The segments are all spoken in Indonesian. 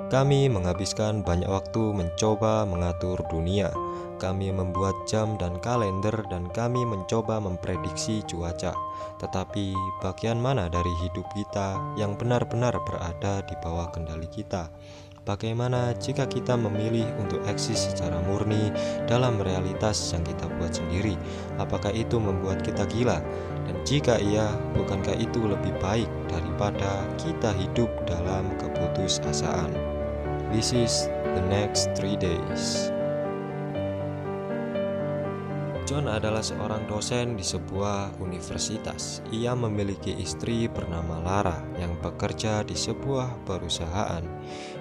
Kami menghabiskan banyak waktu mencoba mengatur dunia. Kami membuat jam dan kalender dan kami mencoba memprediksi cuaca. Tetapi bagian mana dari hidup kita yang benar-benar berada di bawah kendali kita? Bagaimana jika kita memilih untuk eksis secara murni dalam realitas yang kita buat sendiri? Apakah itu membuat kita gila? Dan jika iya, bukankah itu lebih baik daripada kita hidup dalam keputusasaan? This is the next 3 days. John adalah seorang dosen di sebuah universitas. Ia memiliki istri bernama Lara yang bekerja di sebuah perusahaan.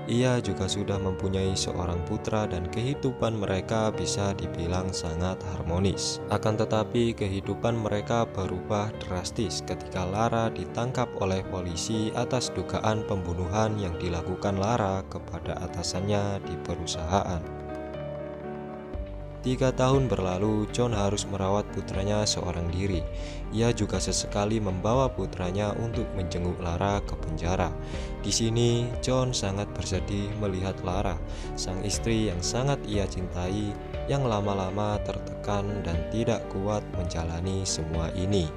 Ia juga sudah mempunyai seorang putra dan kehidupan mereka bisa dibilang sangat harmonis. Akan tetapi kehidupan mereka berubah drastis ketika Lara ditangkap oleh polisi atas dugaan pembunuhan yang dilakukan Lara kepada atasannya di perusahaan. 3 tahun berlalu, John harus merawat putranya seorang diri. Ia juga sesekali membawa putranya untuk menjenguk Lara ke penjara. Di sini, John sangat bersedih melihat Lara, sang istri yang sangat ia cintai, yang lama-lama tertekan dan tidak kuat menjalani semua ini.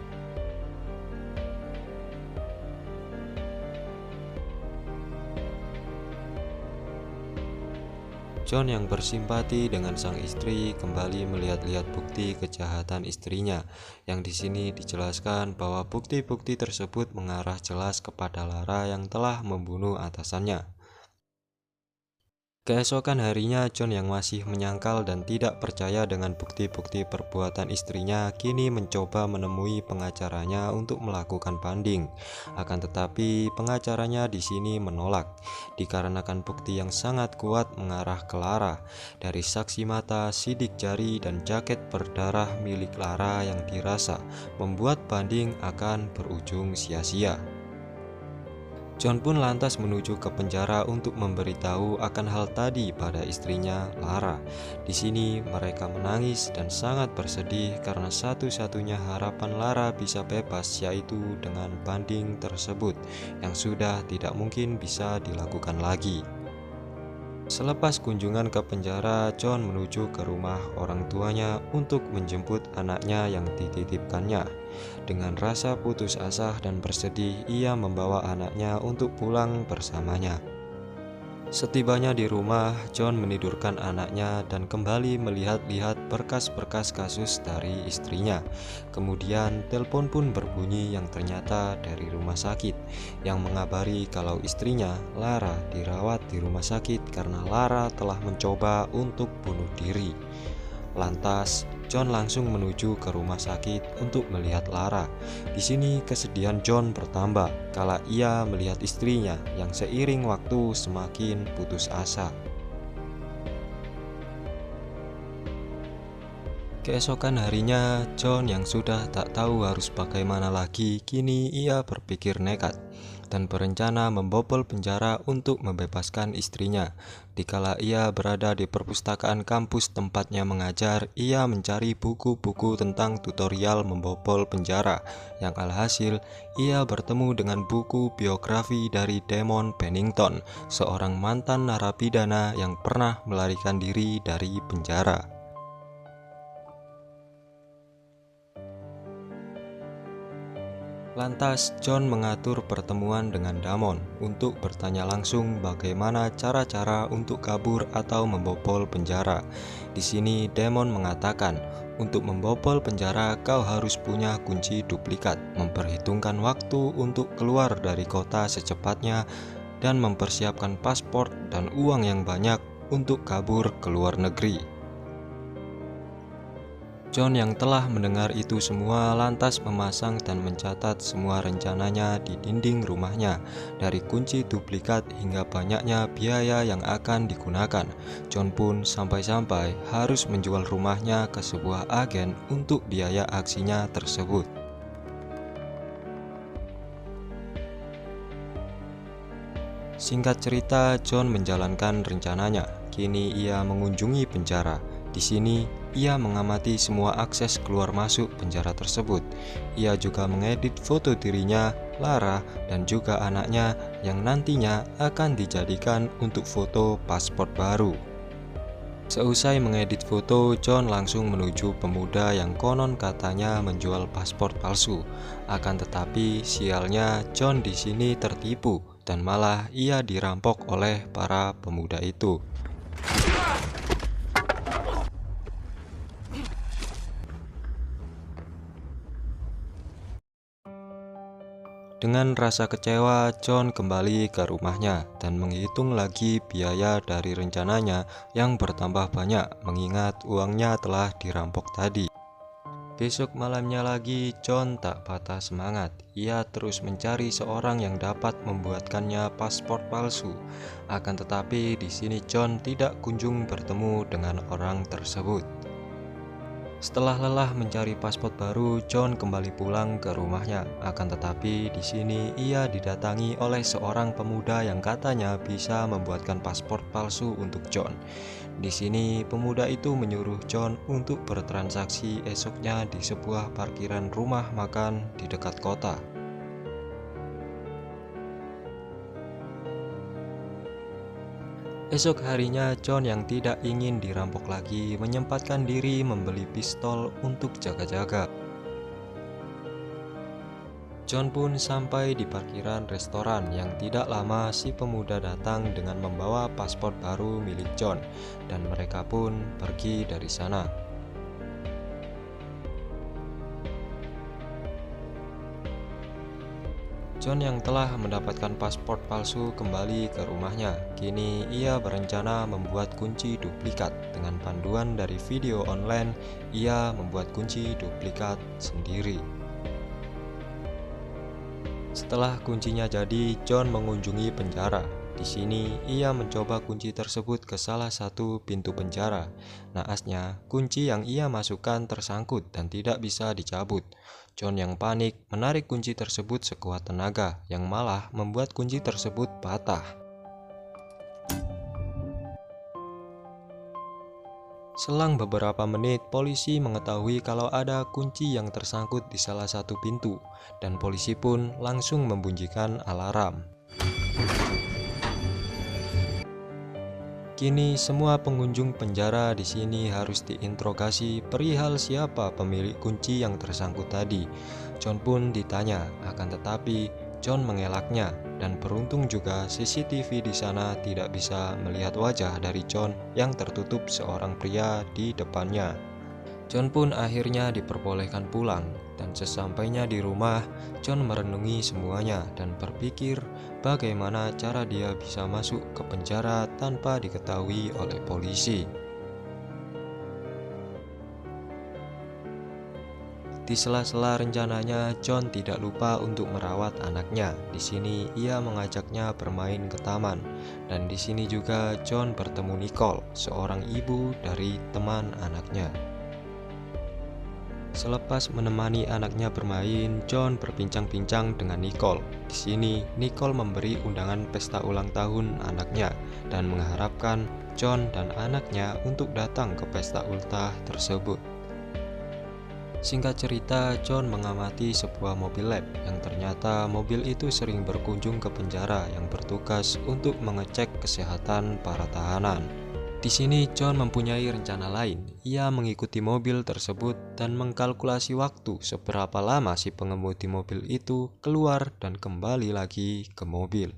John yang bersimpati dengan sang istri kembali melihat-lihat bukti kejahatan istrinya, yang di sini dijelaskan bahwa bukti-bukti tersebut mengarah jelas kepada Lara yang telah membunuh atasannya. Keesokan harinya, John yang masih menyangkal dan tidak percaya dengan bukti-bukti perbuatan istrinya kini mencoba menemui pengacaranya untuk melakukan banding. Akan tetapi pengacaranya di sini menolak dikarenakan bukti yang sangat kuat mengarah ke Lara. Dari saksi mata, sidik jari, dan jaket berdarah milik Lara yang dirasa membuat banding akan berujung sia-sia. John pun lantas menuju ke penjara untuk memberitahu akan hal tadi pada istrinya, Lara. Di sini mereka menangis dan sangat bersedih karena satu-satunya harapan Lara bisa bebas yaitu dengan banding tersebut yang sudah tidak mungkin bisa dilakukan lagi. Selepas kunjungan ke penjara, John menuju ke rumah orang tuanya untuk menjemput anaknya yang dititipkannya. Dengan rasa putus asa dan bersedih, ia membawa anaknya untuk pulang bersamanya. Setibanya di rumah, John menidurkan anaknya dan kembali melihat-lihat berkas-berkas kasus dari istrinya. Kemudian telepon pun berbunyi yang ternyata dari rumah sakit, yang mengabari kalau istrinya, Lara, dirawat di rumah sakit karena Lara telah mencoba untuk bunuh diri. Lantas, John langsung menuju ke rumah sakit untuk melihat Lara. Di sini kesedihan John bertambah kala ia melihat istrinya yang seiring waktu semakin putus asa. Keesokan harinya, John yang sudah tak tahu harus bagaimana lagi, kini ia berpikir nekat dan berencana membobol penjara untuk membebaskan istrinya. Dikala ia berada di perpustakaan kampus tempatnya mengajar, ia mencari buku-buku tentang tutorial membobol penjara, yang alhasil ia bertemu dengan buku biografi dari Demon Pennington, seorang mantan narapidana yang pernah melarikan diri dari penjara. Lantas John mengatur pertemuan dengan Damon untuk bertanya langsung bagaimana cara-cara untuk kabur atau membobol penjara. Di sini Damon mengatakan, untuk membobol penjara kau harus punya kunci duplikat, memperhitungkan waktu untuk keluar dari kota secepatnya, dan mempersiapkan paspor dan uang yang banyak untuk kabur ke luar negeri. John yang telah mendengar itu semua lantas memasang dan mencatat semua rencananya di dinding rumahnya, dari kunci duplikat hingga banyaknya biaya yang akan digunakan. John pun sampai-sampai harus menjual rumahnya ke sebuah agen untuk biaya aksinya tersebut. Singkat cerita, John menjalankan rencananya. Kini ia mengunjungi penjara. Di sini, ia mengamati semua akses keluar masuk penjara tersebut. Ia juga mengedit foto dirinya Lara, dan juga anaknya yang nantinya akan dijadikan untuk foto paspor baru. Seusai mengedit foto, John langsung menuju pemuda yang konon katanya menjual paspor palsu. Akan tetapi, sialnya John di sini tertipu dan malah ia dirampok oleh para pemuda itu. Dengan rasa kecewa, John kembali ke rumahnya dan menghitung lagi biaya dari rencananya yang bertambah banyak mengingat uangnya telah dirampok tadi. Besok malamnya lagi, John tak patah semangat. Ia terus mencari seorang yang dapat membuatkannya paspor palsu. Akan tetapi di sini John tidak kunjung bertemu dengan orang tersebut. Setelah lelah mencari paspor baru, John kembali pulang ke rumahnya. Akan tetapi di sini ia didatangi oleh seorang pemuda yang katanya bisa membuatkan paspor palsu untuk John. Di sini pemuda itu menyuruh John untuk bertransaksi esoknya di sebuah parkiran rumah makan di dekat kota. Esok harinya, John yang tidak ingin dirampok lagi menyempatkan diri membeli pistol untuk jaga-jaga. John pun sampai di parkiran restoran yang tidak lama si pemuda datang dengan membawa paspor baru milik John dan mereka pun pergi dari sana. John yang telah mendapatkan paspor palsu kembali ke rumahnya. Kini ia berencana membuat kunci duplikat. Dengan panduan dari video online, ia membuat kunci duplikat sendiri. Setelah kuncinya jadi, John mengunjungi penjara. Di sini ia mencoba kunci tersebut ke salah satu pintu penjara. Naasnya, kunci yang ia masukkan tersangkut dan tidak bisa dicabut. John yang panik menarik kunci tersebut sekuat tenaga, yang malah membuat kunci tersebut patah. Selang beberapa menit, polisi mengetahui kalau ada kunci yang tersangkut di salah satu pintu, dan polisi pun langsung membunyikan alarm. Kini semua pengunjung penjara di sini harus diinterogasi perihal siapa pemilik kunci yang tersangkut tadi. John pun ditanya, akan tetapi John mengelaknya dan beruntung juga CCTV di sana tidak bisa melihat wajah dari John yang tertutup seorang pria di depannya. John pun akhirnya diperbolehkan pulang, dan sesampainya di rumah, John merenungi semuanya dan berpikir bagaimana cara dia bisa masuk ke penjara tanpa diketahui oleh polisi. Di sela-sela rencananya, John tidak lupa untuk merawat anaknya. Di sini ia mengajaknya bermain ke taman, dan di sini juga John bertemu Nicole, seorang ibu dari teman anaknya. Selepas menemani anaknya bermain, John berbincang-bincang dengan Nicole. Di sini, Nicole memberi undangan pesta ulang tahun anaknya dan mengharapkan John dan anaknya untuk datang ke pesta ultah tersebut. Singkat cerita, John mengamati sebuah mobil lab yang ternyata mobil itu sering berkunjung ke penjara yang bertugas untuk mengecek kesehatan para tahanan. Di sini John mempunyai rencana lain. Ia mengikuti mobil tersebut dan mengkalkulasi waktu seberapa lama si pengemudi mobil itu keluar dan kembali lagi ke mobil.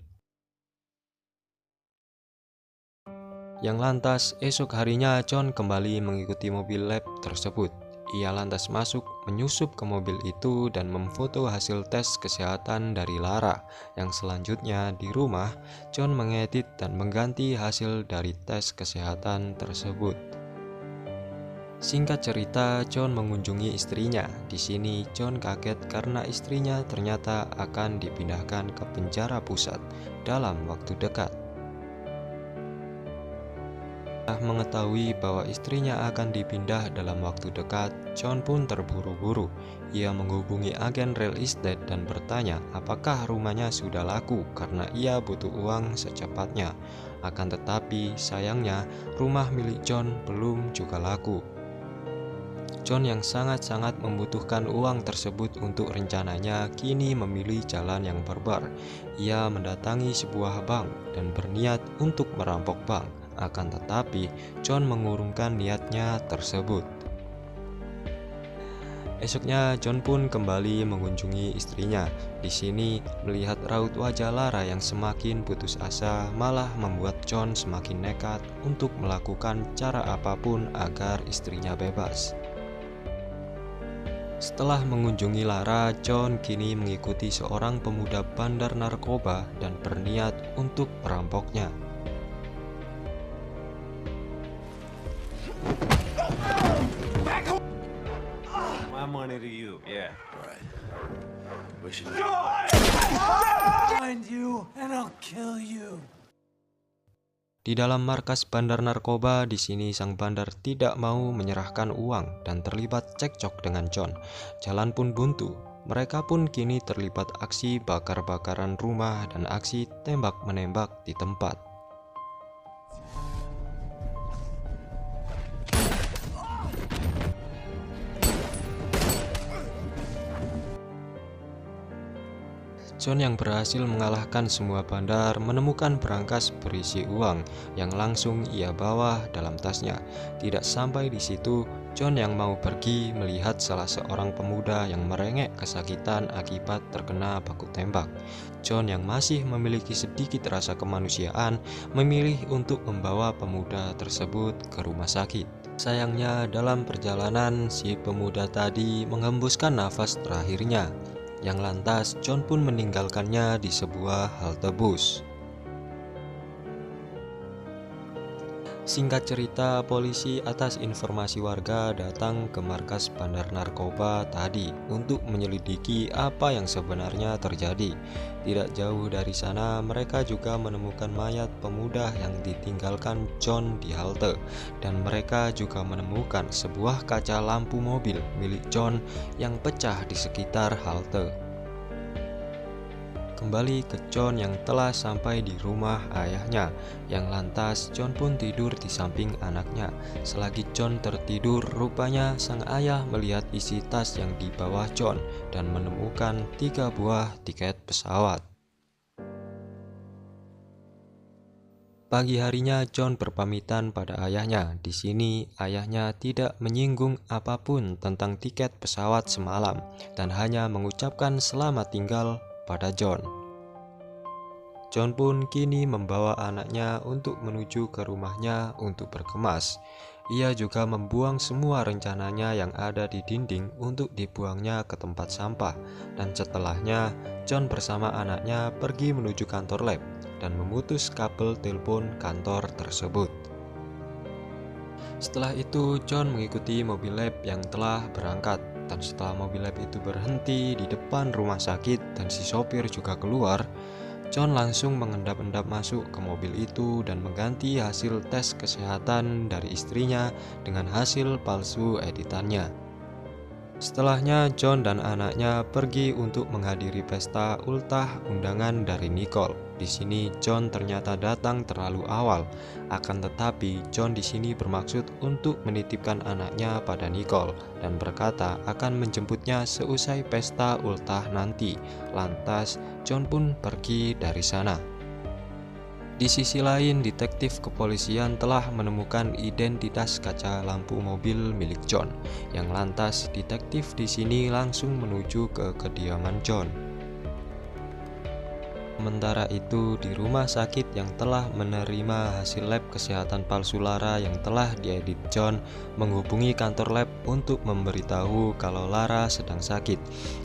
Yang lantas esok harinya John kembali mengikuti mobil lab tersebut. Ia lantas masuk, menyusup ke mobil itu dan memfoto hasil tes kesehatan dari Lara. Yang selanjutnya di rumah, John mengedit dan mengganti hasil dari tes kesehatan tersebut. Singkat cerita, John mengunjungi istrinya. Di sini John kaget karena istrinya ternyata akan dipindahkan ke penjara pusat dalam waktu dekat. Mengetahui bahwa istrinya akan dipindah dalam waktu dekat, John pun terburu-buru. Ia menghubungi agen real estate dan bertanya apakah rumahnya sudah laku karena ia butuh uang secepatnya. Akan tetapi sayangnya rumah milik John belum juga laku. John yang sangat-sangat membutuhkan uang tersebut untuk rencananya kini memilih jalan yang barbar. Ia mendatangi sebuah bank dan berniat untuk merampok bank. Akan tetapi, John mengurungkan niatnya tersebut. Esoknya, John pun kembali mengunjungi istrinya. Di sini, melihat raut wajah Lara yang semakin putus asa malah membuat John semakin nekat untuk melakukan cara apapun agar istrinya bebas. Setelah mengunjungi Lara, John kini mengikuti seorang pemuda bandar narkoba dan berniat untuk merampoknya. My money to you. Yeah. Right. Wishing Find you and I'll kill you. Di dalam markas bandar narkoba, di sini sang bandar tidak mau menyerahkan uang dan terlibat cekcok dengan John. Jalan pun buntu. Mereka pun kini terlibat aksi bakar-bakaran rumah dan aksi tembak-menembak di tempat. John yang berhasil mengalahkan semua bandar menemukan berangkas berisi uang yang langsung ia bawa dalam tasnya. Tidak sampai di situ, John yang mau pergi melihat salah seorang pemuda yang merengek kesakitan akibat terkena baku tembak. John yang masih memiliki sedikit rasa kemanusiaan memilih untuk membawa pemuda tersebut ke rumah sakit. Sayangnya dalam perjalanan si pemuda tadi menghembuskan nafas terakhirnya, yang lantas John pun meninggalkannya di sebuah halte bus. Singkat cerita, polisi atas informasi warga datang ke markas bandar narkoba tadi untuk menyelidiki apa yang sebenarnya terjadi. Tidak jauh dari sana, mereka juga menemukan mayat pemuda yang ditinggalkan John di halte, dan mereka juga menemukan sebuah kaca lampu mobil milik John yang pecah di sekitar halte. Kembali ke John yang telah sampai di rumah ayahnya, yang lantas John pun tidur di samping anaknya. Selagi John tertidur, rupanya sang ayah melihat isi tas yang di bawah John dan menemukan 3 buah tiket pesawat. Pagi harinya John berpamitan pada ayahnya. Di sini ayahnya tidak menyinggung apapun tentang tiket pesawat semalam dan hanya mengucapkan selamat tinggal pada John. John pun kini membawa anaknya untuk menuju ke rumahnya untuk berkemas. Ia juga membuang semua rencananya yang ada di dinding untuk dibuangnya ke tempat sampah, dan setelahnya John bersama anaknya pergi menuju kantor lab dan memutus kabel telepon kantor tersebut. Setelah itu John mengikuti mobil lab yang telah berangkat, dan setelah mobil lab itu berhenti di depan rumah sakit dan si sopir juga keluar, John langsung mengendap-endap masuk ke mobil itu dan mengganti hasil tes kesehatan dari istrinya dengan hasil palsu editannya. Setelahnya John dan anaknya pergi untuk menghadiri pesta ultah undangan dari Nicole. Di sini John ternyata datang terlalu awal. Akan tetapi John di sini bermaksud untuk menitipkan anaknya pada Nicole dan berkata akan menjemputnya seusai pesta ultah nanti. Lantas John pun pergi dari sana. Di sisi lain, detektif kepolisian telah menemukan identitas kaca lampu mobil milik John, yang lantas detektif di sini langsung menuju ke kediaman John. Sementara itu, di rumah sakit yang telah menerima hasil lab kesehatan palsu Lara yang telah diedit, John menghubungi kantor lab untuk memberitahu kalau Lara sedang sakit.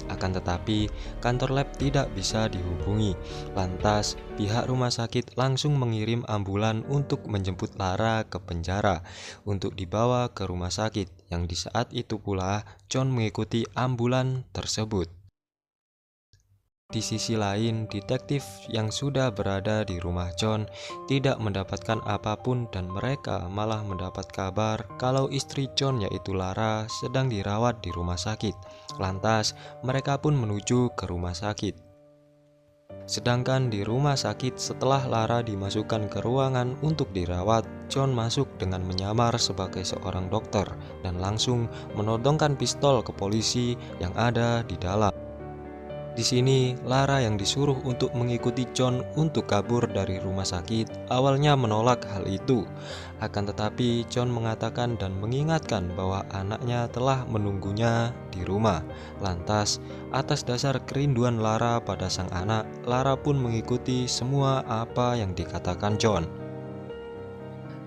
Akan tetapi, kantor lab tidak bisa dihubungi. Lantas, pihak rumah sakit langsung mengirim ambulan untuk menjemput Lara ke penjara untuk dibawa ke rumah sakit, yang di saat itu pula John mengikuti ambulan tersebut. Di sisi lain, detektif yang sudah berada di rumah John tidak mendapatkan apapun dan mereka malah mendapat kabar kalau istri John yaitu Lara sedang dirawat di rumah sakit. Lantas, mereka pun menuju ke rumah sakit. Sedangkan di rumah sakit setelah Lara dimasukkan ke ruangan untuk dirawat, John masuk dengan menyamar sebagai seorang dokter dan langsung menodongkan pistol ke polisi yang ada di dalam. Di sini, Lara yang disuruh untuk mengikuti John untuk kabur dari rumah sakit awalnya menolak hal itu. Akan tetapi, John mengatakan dan mengingatkan bahwa anaknya telah menunggunya di rumah. Lantas, atas dasar kerinduan Lara pada sang anak, Lara pun mengikuti semua apa yang dikatakan John.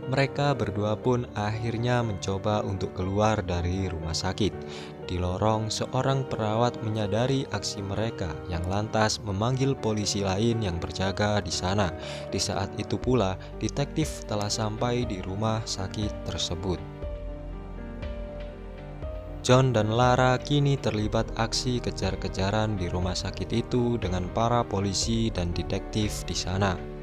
Mereka berdua pun akhirnya mencoba untuk keluar dari rumah sakit. Di lorong, seorang perawat menyadari aksi mereka yang lantas memanggil polisi lain yang berjaga di sana. Di saat itu pula, detektif telah sampai di rumah sakit tersebut. John dan Lara kini terlibat aksi kejar-kejaran di rumah sakit itu dengan para polisi dan detektif di sana.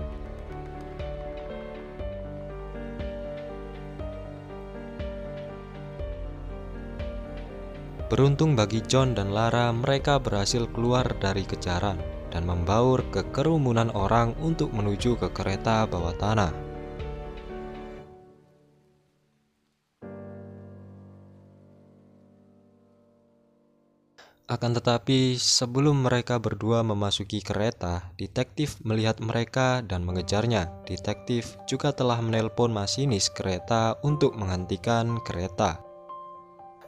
Beruntung bagi John dan Lara, mereka berhasil keluar dari kejaran dan membaur ke kerumunan orang untuk menuju ke kereta bawah tanah. Akan tetapi, sebelum mereka berdua memasuki kereta, detektif melihat mereka dan mengejarnya. Detektif juga telah menelpon masinis kereta untuk menghentikan kereta.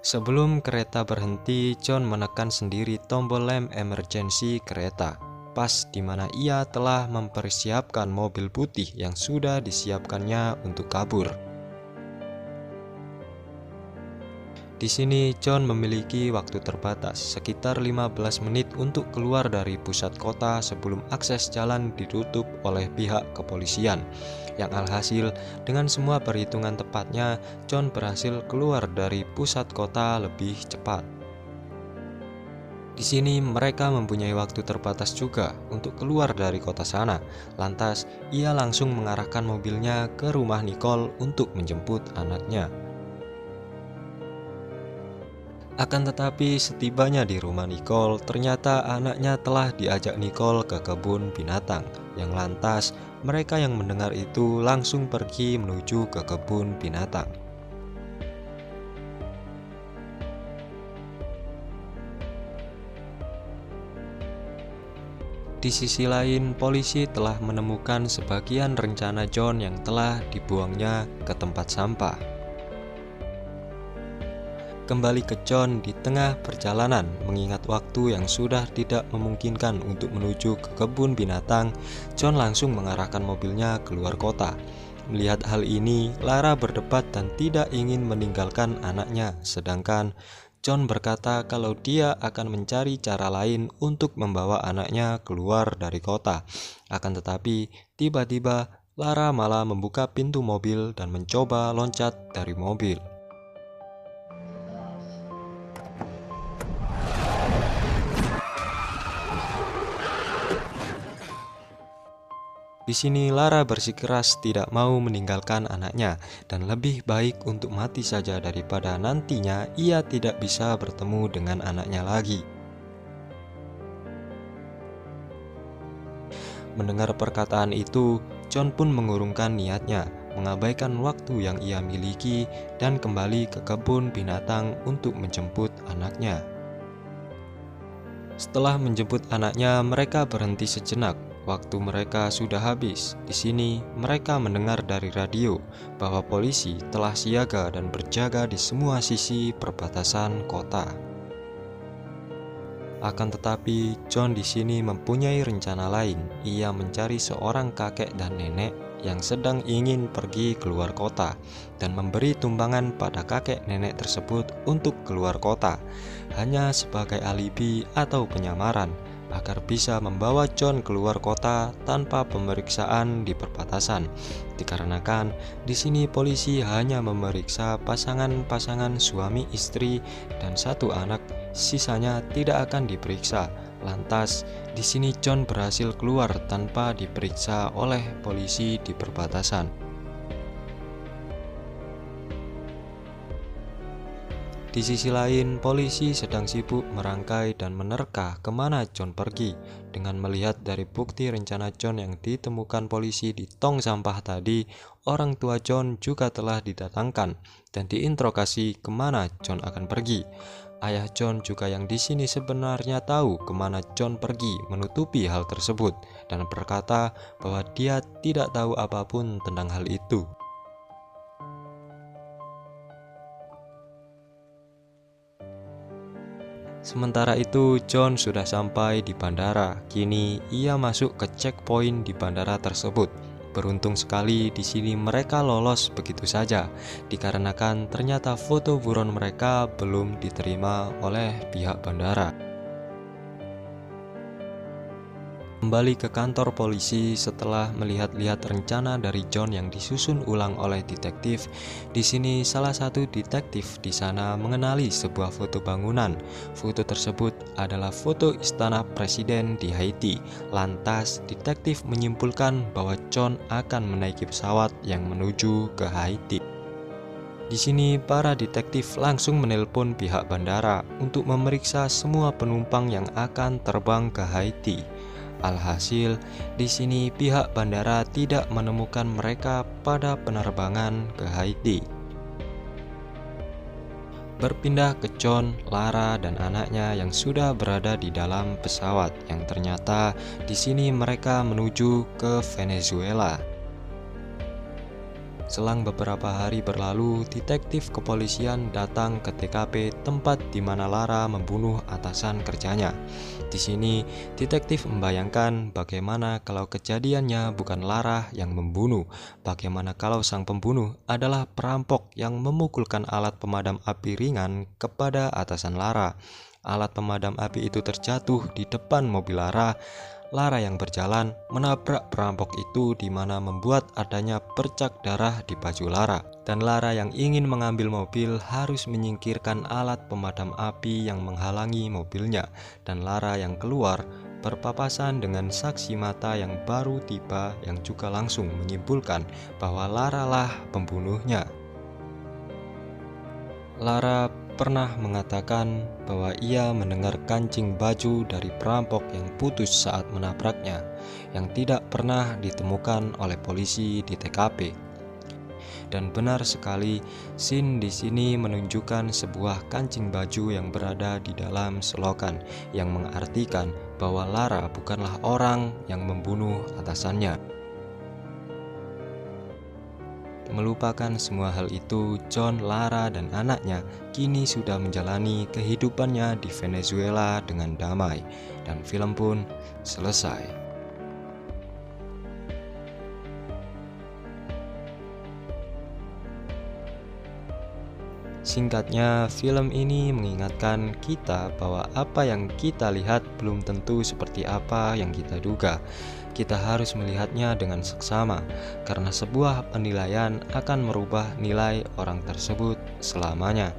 Sebelum kereta berhenti, John menekan sendiri tombol lem emergency kereta, pas di mana ia telah mempersiapkan mobil putih yang sudah disiapkannya untuk kabur. Di sini John memiliki waktu terbatas, sekitar 15 menit untuk keluar dari pusat kota sebelum akses jalan ditutup oleh pihak kepolisian. Yang alhasil, dengan semua perhitungan tepatnya, John berhasil keluar dari pusat kota lebih cepat. Di sini mereka mempunyai waktu terbatas juga untuk keluar dari kota sana. Lantas, ia langsung mengarahkan mobilnya ke rumah Nicole untuk menjemput anaknya. Akan tetapi setibanya di rumah Nicole, ternyata anaknya telah diajak Nicole ke kebun binatang. Yang lantas, mereka yang mendengar itu langsung pergi menuju ke kebun binatang. Di sisi lain, polisi telah menemukan sebagian rencana John yang telah dibuangnya ke tempat sampah. Kembali ke John di tengah perjalanan, mengingat waktu yang sudah tidak memungkinkan untuk menuju ke kebun binatang, John langsung mengarahkan mobilnya keluar kota. Melihat hal ini, Lara berdebat dan tidak ingin meninggalkan anaknya, sedangkan John berkata kalau dia akan mencari cara lain untuk membawa anaknya keluar dari kota. Akan tetapi, tiba-tiba Lara malah membuka pintu mobil dan mencoba loncat dari mobil. Di sini Lara bersikeras tidak mau meninggalkan anaknya dan lebih baik untuk mati saja daripada nantinya ia tidak bisa bertemu dengan anaknya lagi. Mendengar perkataan itu, John pun mengurungkan niatnya, mengabaikan waktu yang ia miliki dan kembali ke kebun binatang untuk menjemput anaknya. Setelah menjemput anaknya, mereka berhenti sejenak. Waktu mereka sudah habis. Di sini, mereka mendengar dari radio bahwa polisi telah siaga dan berjaga di semua sisi perbatasan kota. Akan tetapi, John di sini mempunyai rencana lain. Ia mencari seorang kakek dan nenek yang sedang ingin pergi keluar kota dan memberi tumbangan pada kakek nenek tersebut untuk keluar kota, hanya sebagai alibi atau penyamaran, agar bisa membawa John keluar kota tanpa pemeriksaan di perbatasan. Dikarenakan di sini polisi hanya memeriksa pasangan-pasangan suami istri dan satu anak, sisanya tidak akan diperiksa. Lantas di sini John berhasil keluar tanpa diperiksa oleh polisi di perbatasan. Di sisi lain, polisi sedang sibuk merangkai dan menerka kemana John pergi. Dengan melihat dari bukti rencana John yang ditemukan polisi di tong sampah tadi, orang tua John juga telah didatangkan dan diinterogasi kemana John akan pergi. Ayah John juga yang di sini sebenarnya tahu kemana John pergi menutupi hal tersebut dan berkata bahwa dia tidak tahu apapun tentang hal itu. Sementara itu, John sudah sampai di bandara. Kini ia masuk ke checkpoint di bandara tersebut. Beruntung sekali di sini mereka lolos begitu saja, dikarenakan ternyata foto buron mereka belum diterima oleh pihak bandara. Kembali ke kantor polisi setelah melihat-lihat rencana dari John yang disusun ulang oleh detektif. Di sini salah satu detektif di sana mengenali sebuah foto bangunan. Foto tersebut adalah foto istana presiden di Haiti. Lantas detektif menyimpulkan bahwa John akan menaiki pesawat yang menuju ke Haiti. Di sini para detektif langsung menelpon pihak bandara untuk memeriksa semua penumpang yang akan terbang ke Haiti. Alhasil, di sini pihak bandara tidak menemukan mereka pada penerbangan ke Haiti. Berpindah ke John, Lara, dan anaknya yang sudah berada di dalam pesawat, yang ternyata di sini mereka menuju ke Venezuela. Selang beberapa hari berlalu, detektif kepolisian datang ke TKP tempat di mana Lara membunuh atasan kerjanya. Di sini, detektif membayangkan bagaimana kalau kejadiannya bukan Lara yang membunuh, bagaimana kalau sang pembunuh adalah perampok yang memukulkan alat pemadam api ringan kepada atasan Lara. Alat pemadam api itu terjatuh di depan mobil Lara. Lara yang berjalan menabrak perampok itu di mana membuat adanya bercak darah di baju Lara. Dan Lara yang ingin mengambil mobil harus menyingkirkan alat pemadam api yang menghalangi mobilnya. Dan Lara yang keluar berpapasan dengan saksi mata yang baru tiba yang juga langsung menyimpulkan bahwa Lara lah pembunuhnya. Lara pernah mengatakan bahwa ia mendengar kancing baju dari perampok yang putus saat menabraknya, yang tidak pernah ditemukan oleh polisi di TKP. Dan benar sekali, scene di sini menunjukkan sebuah kancing baju yang berada di dalam selokan, yang mengartikan bahwa Lara bukanlah orang yang membunuh atasannya. Melupakan semua hal itu, John, Lara, dan anaknya kini sudah menjalani kehidupannya di Venezuela dengan damai, dan film pun selesai. Singkatnya, film ini mengingatkan kita bahwa apa yang kita lihat belum tentu seperti apa yang kita duga. Kita harus melihatnya dengan seksama, karena sebuah penilaian akan merubah nilai orang tersebut selamanya.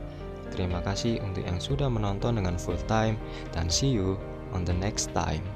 Terima kasih untuk yang sudah menonton dengan full time, dan see you on the next time.